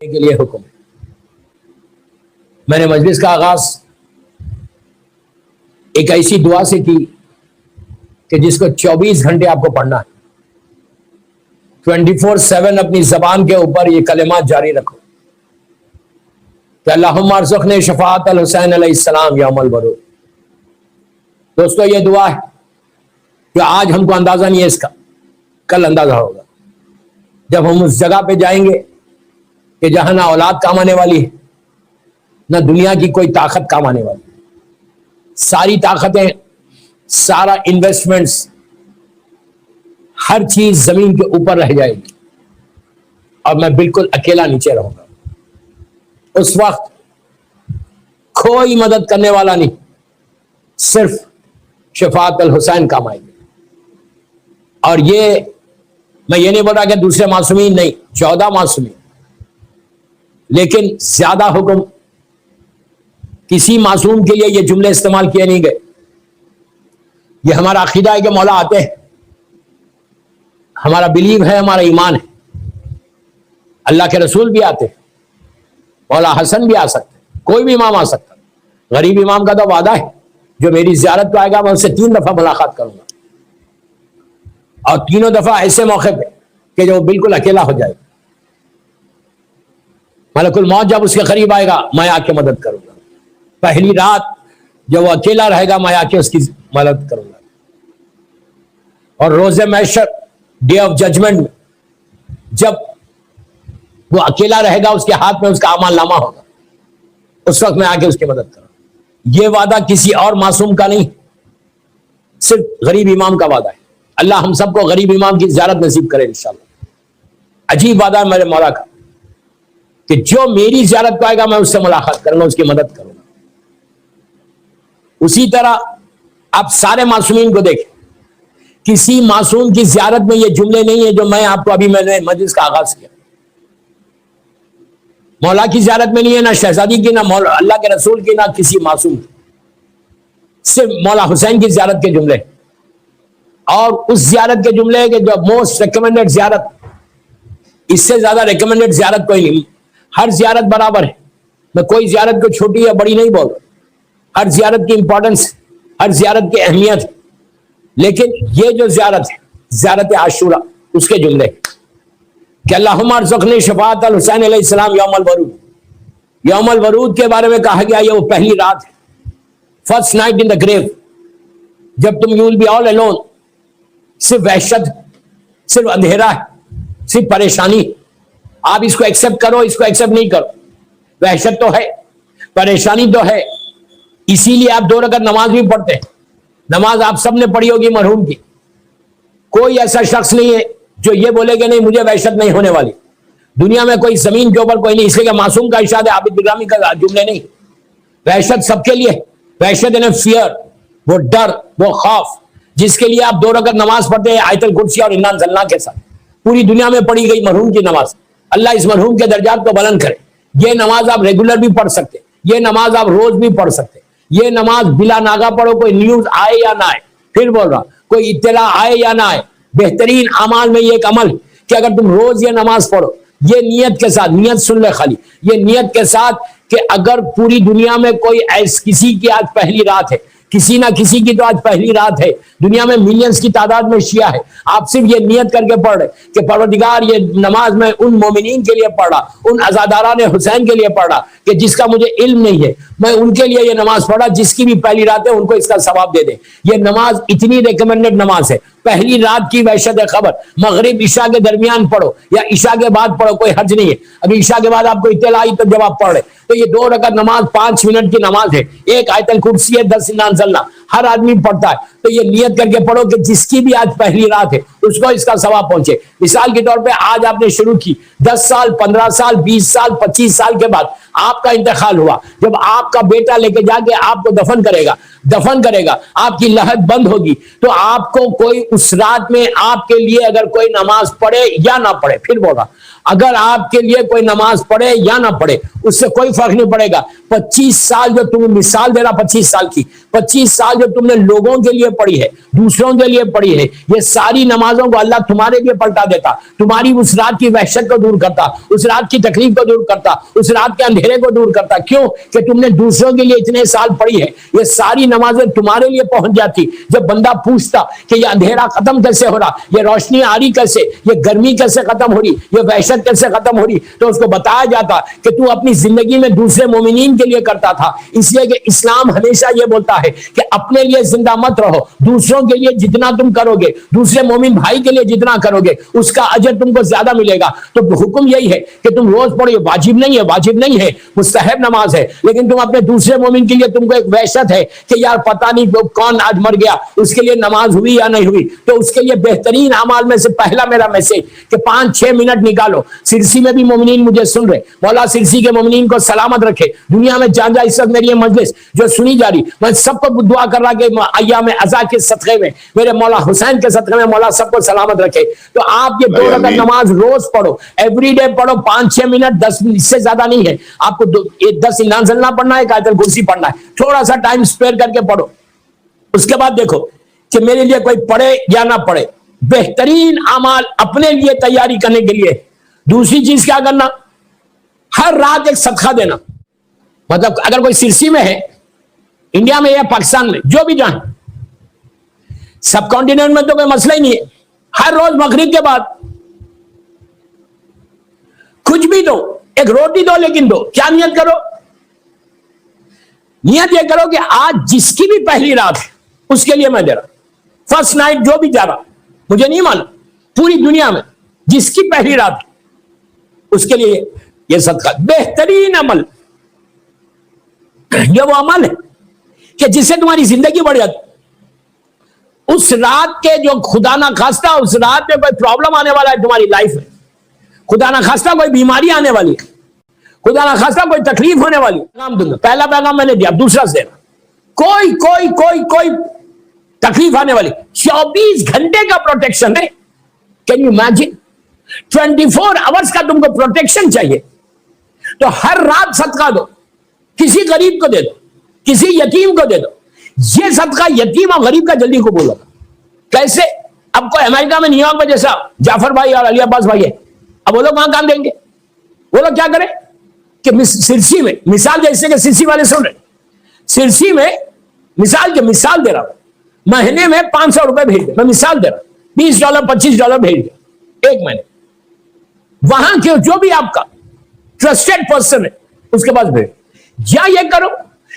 کے لیے حکم ہے۔ میں نے مجلس کا آغاز ایک ایسی دعا سے کی کہ جس کو 24 گھنٹے آپ کو پڑھنا ہے، 24/7 اپنی زبان کے اوپر یہ کلمات جاری رکھو کہ اللہم ارزقنی شفاعت الحسین علیہ السلام یوم الورود۔ دوستو یہ دعا ہے کہ آج ہم کو اندازہ نہیں ہے اس کا، کل اندازہ ہوگا جب ہم اس جگہ پہ جائیں گے کہ جہاں نہ اولاد کام آنے والی ہے، نہ دنیا کی کوئی طاقت کام آنے والی ہے۔ ساری طاقتیں، سارا انویسٹمنٹس، ہر چیز زمین کے اوپر رہ جائے گی اور میں بالکل اکیلا نیچے رہوں گا۔ اس وقت کوئی مدد کرنے والا نہیں، صرف شفاعت الحسین کام آئے گی۔ اور یہ میں یہ نہیں بول رہا کہ دوسرے معصومین نہیں، 14 معصومین، لیکن زیادہ حکم کسی معصوم کے لیے یہ جملے استعمال کیے نہیں گئے۔ یہ ہمارا عقیدہ ہے کہ مولا آتے ہیں، ہمارا بلیو ہے، ہمارا ایمان ہے۔ اللہ کے رسول بھی آتے ہیں، مولا حسن بھی آ سکتے ہیں، کوئی بھی امام آ سکتا ہے۔ غریب امام کا تو وعدہ ہے جو میری زیارت پہ آئے گا میں اس سے 3 دفعہ ملاقات کروں گا، اور تینوں دفعہ ایسے موقع پہ کہ جو بالکل اکیلا ہو جائے گا۔ ملک الموت جب اس کے قریب آئے گا میں آ کے مدد کروں گا۔ پہلی رات جب وہ اکیلا رہے گا میں آ کے اس کی مدد کروں گا۔ اور روز محشر، ڈے آف ججمنٹ میں جب وہ اکیلا رہے گا، اس کے ہاتھ میں اس کا اعمال نامہ ہوگا، اس وقت میں آ کے اس کی مدد کروں گا۔ یہ وعدہ کسی اور معصوم کا نہیں، صرف غریب امام کا وعدہ ہے۔ اللہ ہم سب کو غریب امام کی زیارت نصیب کرے انشاءاللہ۔ عجیب وعدہ ہے میرے مولا کا کہ جو میری زیارت پہ آئے گا میں اس سے ملاقات کروں گا، اس کی مدد کروں گا۔ اسی طرح آپ سارے معصومین کو دیکھیں، کسی معصوم کی زیارت میں یہ جملے نہیں ہیں جو میں آپ کو ابھی میں نے مجلس کا آغاز کیا۔ مولا کی زیارت میں نہیں ہے، نہ شہزادی کی، نہ مولا اللہ کے رسول کی، نہ کسی معصوم کی، صرف مولا حسین کی زیارت کے جملے، اور اس زیارت کے جملے کہ جو موسٹ ریکمینڈڈ زیارت، اس سے زیادہ ریکمینڈڈ زیارت کوئی نہیں۔ ہر زیارت برابر ہے، میں کوئی زیارت کو چھوٹی یا بڑی نہیں بول رہا، ہر زیارت کی امپورٹنس، ہر زیارت کی اہمیت ہے، لیکن یہ جو زیارت ہے، زیارت عاشورہ، اس کے جملے کہ اللہم ارزقنی شفاعت الحسین علیہ السلام یوم الورود۔ یوم الورود کے بارے میں کہا گیا یہ وہ پہلی رات ہے، فرسٹ نائٹ ان دا گریو، جب تم you will be all alone, صرف وحشت، صرف اندھیرا ہے، صرف پریشانی۔ آپ اس کو ایکسپٹ کرو، اس کو ایکسپٹ نہیں کرو، وحشت تو ہے، پریشانی تو ہے، اسی لیے آپ 2 رکعت نماز بھی پڑھتے ہیں۔ نماز آپ سب نے پڑھی ہوگی مرحوم کی، کوئی ایسا شخص نہیں ہے جو یہ بولے کہ نہیں مجھے وحشت نہیں ہونے والی۔ دنیا میں کوئی زمین کے اوپر کوئی نہیں، اس لیے کہ معصوم کا ارشاد ہے، عابد گرامی کا جملے نہیں۔ وحشت سب کے لیے، وحشت یعنی فیئر، وہ ڈر، وہ خوف، جس کے لیے آپ 2 رکعت نماز پڑھتے ہیں آیت الکرسی اور انا انزلنا کے ساتھ۔ پوری دنیا میں پڑھی گئی مرحوم کی نماز، اللہ اس مرحوم کے درجات کو بلند کرے۔ یہ نماز آپ ریگولر بھی پڑھ سکتے، یہ نماز آپ روز بھی پڑھ سکتے، یہ نماز بلا ناگا پڑھو، کوئی نیوز آئے یا نہ آئے، پھر بول رہا کوئی اطلاع آئے یا نہ آئے۔ بہترین اعمال میں یہ ایک عمل کہ اگر تم روز یہ نماز پڑھو، یہ نیت کے ساتھ، نیت سن لے خالی، یہ نیت کے ساتھ کہ اگر پوری دنیا میں کوئی کسی کی آج پہلی رات ہے، کسی نہ کسی کی تو آج پہلی رات ہے، دنیا میں ملینز کی تعداد میں شیعہ ہے، آپ صرف یہ نیت کر کے پڑھ رہے کہ پروردگار یہ نماز میں ان مومنین کے لیے پڑھ رہا، ان عزاداران حسین کے لیے پڑھ رہا کہ جس کا مجھے علم نہیں ہے، میں ان کے لیے یہ نماز پڑھا، جس کی بھی پہلی رات ہے ان کو اس کا ثواب دے دے۔ یہ نماز اتنی ریکمینڈڈ نماز ہے، پہلی رات کی وحشت خبر، مغرب عشاء کے درمیان پڑھو یا عشاء کے بعد پڑھو، کوئی حرج نہیں ہے۔ ابھی عشاء کے بعد آپ کو اطلاع آئی تو جب آپ پڑھ رہے تو یہ 2 رکعت نماز 5 منٹ کی نماز ہے، ایک آیت الکرسی ہے، 10 انا انزلنا، ہر آدمی پڑھتا ہے، تو یہ نیت کر کے پڑھو کہ جس کی بھی آج پہلی رات ہے اس کو اس کا ثواب پہنچے۔ مثال کے طور پہ آج آپ نے شروع کی، 10 سال، 15 سال، 20 سال، 25 سال کے بعد آپ کا انتقال ہوا، جب آپ کا بیٹا لے کے جا کے آپ کو دفن کرے گا، آپ کی لہد بند ہوگی، تو آپ کو کوئی اس رات میں آپ کے لیے اگر کوئی نماز پڑھے یا نہ پڑھے، پھر بول رہا اگر آپ کے لیے کوئی نماز پڑھے یا نہ پڑھے اس سے کوئی فرق نہیں پڑے گا. 25 سال جو تم مثال دے رہا 25 سال کی 25 سال جو تم نے لوگوں کے لیے پڑھی ہے, دوسروں کے لیے پڑھی ہے, یہ ساری نمازوں کو اللہ تمہارے لیے پلٹا دیتا, تمہاری اس رات کی وحشت کو دور کرتا, اس رات کی تکلیف کو دور کرتا, اس رات کے اندھیرے کو دور کرتا. کیوں کہ تم نے دوسروں کے لیے اتنے سال پڑھی ہے. یہ ساری نمازیں تمہارے لیے پہنچ جاتی. جب بندہ پوچھتا کہ یہ اندھیرا ختم کیسے ہو رہا, یہ روشنی آ رہی کیسے, یہ گرمی کیسے ختم ہو رہی, یہ وحشت کیسے ختم ہو رہی, تو اس کو بتایا جاتا کہ تو اپنی زندگی میں دوسرے مومنین کے لیے کرتا تھا. اس لیے کہ اسلام ہمیشہ یہ بولتا ہے کہ اپنے لیے زندہ مت رہو, دوسروں کے لیے جتنا تم کرو گے, دوسرے مومن بھائی کے لیے جتنا کرو گے اس کا اجر تم کو زیادہ ملے گا. تو حکم یہی ہے کہ تم روز پڑھو. یہ واجب نہیں ہے, مستحب نماز ہے, لیکن تم اپنے دوسرے مومن کے لیے, تم کو ایک وحشت ہے کہ یار پتہ نہیں کون آج مر گیا, اس کے لیے نماز ہوئی یا نہیں ہوئی, تو اس کے لیے بہترین اعمال میں سے پہلا میرا میسج کہ 5-6 منٹ نکالو. سرسی میں بھی مومنین مجھے سن رہے, مولا سرسی کے مومنین کو سلامت رکھے دنیا میں جان جا. اس وقت میری یہ مجلس جو سنی جا رہی, میں سب کو دعا کر رہا کہ ایام عزا کے صدقے میں, میرے مولا حسین کے صدقے میں مولا سب کو سلامت رکھے. تو آپ یہ 2 رکعت نماز روز پڑھو, ایوری ڈے پڑھو, 5-6 منٹ, 10 اس سے زیادہ نہیں ہے. آپ کو 10 انزلنا پڑھنا ہے, آیت الکرسی پڑھنا ہے, تھوڑا سا ٹائم اسپیئر کر کے پڑھو. اس کے بعد دیکھو کہ میرے لیے کوئی پڑھے یا نہ پڑھے, بہترین اعمال اپنے لیے تیاری کرنے کے لیے دوسری چیز کیا کرنا, ہر رات ایک صدقہ دینا. مطلب اگر کوئی سرسی میں ہے, انڈیا میں یا پاکستان میں, جو بھی جان, سب کانٹیننٹ میں تو کوئی مسئلہ ہی نہیں ہے, ہر روز مغرب کے بعد کچھ بھی دو, ایک روٹی دو, لیکن دو. کیا نیت کرو, نیت یہ کرو کہ آج جس کی بھی پہلی رات ہے اس کے لیے میں دے رہا, فرسٹ نائٹ جو بھی جا رہا, مجھے نہیں مانا, پوری دنیا میں جس کی پہلی رات اس کے لیے یہ صدقہ. بہترین عمل یہ وہ عمل ہے کہ جس سے تمہاری زندگی بڑھ جاتی. اس رات کے جو خدا نہ خواستہ اس رات میں کوئی پرابلم آنے والا ہے تمہاری لائف میں, خدا نہ خواستہ کوئی بیماری آنے والی ہے, خدا نہ خواستہ کوئی تکلیف ہونے والی ہے. پہلا پیغام میں نے دیا, دوسرا سے کوئی تکلیف آنے والی, 24 گھنٹے کا پروٹیکشن ہے. کین یو امیجن, 24 آورس کا تم کو پروٹیکشن چاہیے. تو ہر رات صدقہ دو, کسی غریب کو دے دو, کسی یتیم کو دے دو. یہ صدقہ یتیم اور غریب کا جلدی قبول ہوگا. کیسے؟ اب کوئی امریکہ میں, نیو یارک میں جیسا جعفر بھائی اور علی عباس بھائی ہے, اب وہ لوگ وہاں کام دیں گے, وہ لوگ کیا کریں کہ سرسی میں, مثال جیسے کہ سرسی والے سن رہے, سرسی میں مثال دے رہا ہوں, مہینے میں 500 روپے بھیج دیں, میں مثال دے رہا ہوں, $20 $25 بھیج دیں ایک مہینے. وہاں کے جو بھی آپ کا ٹرسٹڈ پرسن ہے اس کے پاس بھیج. یا یہ کرو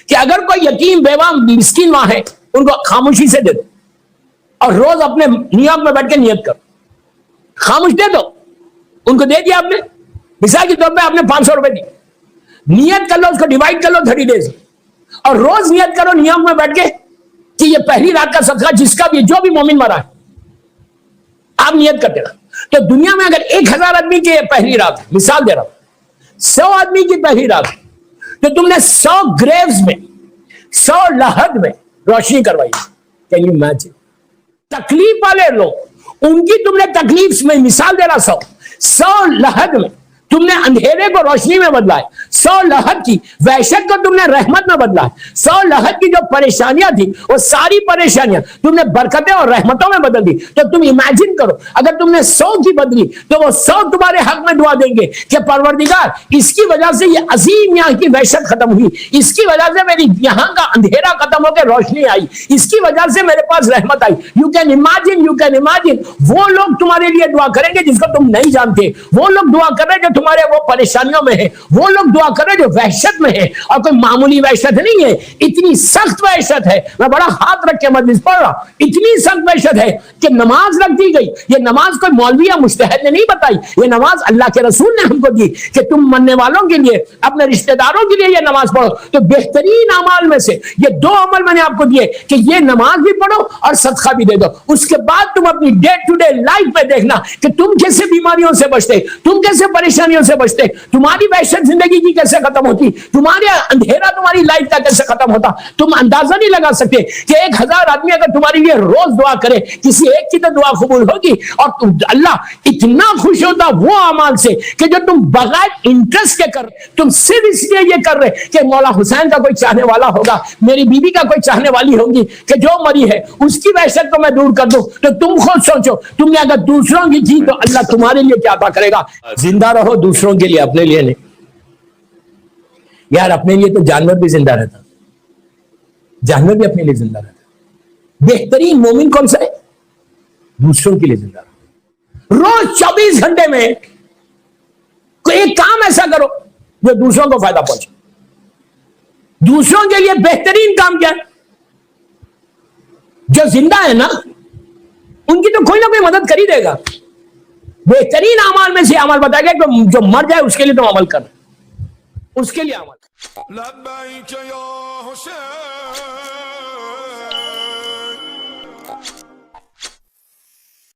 کہ اگر کوئی یتیم بیوہ مسکین وہاں ہے, ان کو خاموشی سے دے دو, اور روز اپنے نیو یارک میں بیٹھ کے نیت کرو, خاموش دے دو. ان کو دے دیا آپ نے, مثال کے طور پہ آپ نے 500 روپے دی, نیت کر لو, اس کو ڈیوائڈ کر لو 30 days, اور روز نیت کرو نیو یارک میں بیٹھ کے کہ یہ پہلی رات کا صدقہ جس کا بھی, جو بھی مومن مرا ہے, آپ نیت کرتے رہو. تو دنیا میں اگر 1000 آدمی کی پہلی رات, مثال دے رہا ہوں, 100 آدمی کی پہلی رات, تو تم نے 100 گریوز میں, 100 لحد میں روشنی کروائی. کین یو امیجن, تکلیف والے لوگ ان کی تم نے تکلیف میں, مثال دے رہا, 100 لحد میں تم نے اندھیرے کو روشنی میں بدلا ہے, 100 لحد کی وحشت کو تم نے رحمت میں بدلا ہے, 100 لحد کی جو پریشانیاں تھی وہ ساری پریشانیاں تم نے برکتیں اور رحمتوں میں بدل دی. تو تم امیجن کرو, اگر تم نے 100 کی بدلی تو وہ 100 تمہارے حق میں دعا دیں گے کہ پروردگار اس کی وجہ سے یہ عظیم یہاں کی وحشت ختم ہوئی, اس کی وجہ سے میری یہاں کا اندھیرا ختم ہو کے روشنی آئی, اس کی وجہ سے میرے پاس رحمت آئی. یو کین امیجن وہ لوگ تمہارے لیے دعا کریں گے جس کو تم نہیں جانتے, وہ لوگ دعا کر رہے ہیں جو تمہارے وہ پریشانیوں میں ہے, وہ لوگ دعا کر رہے ہیں جو وحشت میں ہے, اور کوئی معمولی وحشت نہیں ہے, اتنی سخت وحشت ہے. میں بڑا ہاتھ رکھ کے مجلس پڑھ رہا, اتنی سخت وحشت ہے کہ نماز رکھ دی گئی. یہ نماز کوئی مولوی یا مجتہد نے نہیں بتائی, یہ نماز اللہ کے رسول نے ہم کو دی کہ تم مرنے والوں کے لیے, اپنے رشتہ داروں کے لیے یہ نماز پڑھو. تو بہترین اعمال میں سے یہ 2 عمل میں نے آپ کو دیے کہ یہ نماز بھی پڑھو اور صدقہ بھی دے دو. اس کے بعد تم اپنی ڈے ٹو ڈے لائف میں دیکھنا کہ تم کیسے بیماریوں سے بچتے, تم کیسے پریشانیوں سے بچتے, تمہاری وحشت زندگی کی روشنی کیسے ختم ہوتی, تمہارے اندھیرا تمہاری لائف کا کیسے ختم ہوتا. تم اندازہ نہیں لگا سکتے کہ 1000 آدمی اگر تمہارے لیے روز دعا کرے, کسی ایک کی تو دعا قبول ہوگی, اور اللہ اتنا خوش ہوتا وہ اعمال سے کہ جو تم بغیر انٹرسٹ کے کر رہے, تم صرف اس لیے یہ کر رہے کہ مولا حسین کا کوئی چاہنے والا ہوگا, میری بیوی کا کوئی چاہنے والی ہوگی کہ جو مری ہے اس کی وحشت کو میں دور کر دوں. تو تم خود سوچو, تم نے اگر دوسروں کی کی تو اللہ تمہارے لیے کیا عطا کرے گا. زندہ رہو دوسروں کے لیے, اپنے لیے نہیں. یار اپنے لیے تو جانور بھی زندہ رہتا, جانور بھی اپنے لیے زندہ رہتا. بہترین مومن کون سا ہے؟ دوسروں کے لیے زندہ رہو. روز 24 گھنٹے میں ایک کام ایسا کرو جو دوسروں کو فائدہ پہنچے. دوسروں کے لیے بہترین کام کیا ہے؟ جو زندہ ہے نا ان کی تو کوئی نہ کوئی مدد کر ہی دے گا. بہترین اعمال میں سے عمل بتایا گیا کہ جو مر جائے اس کے لیے تم عمل کر, اس کے لیے عمل.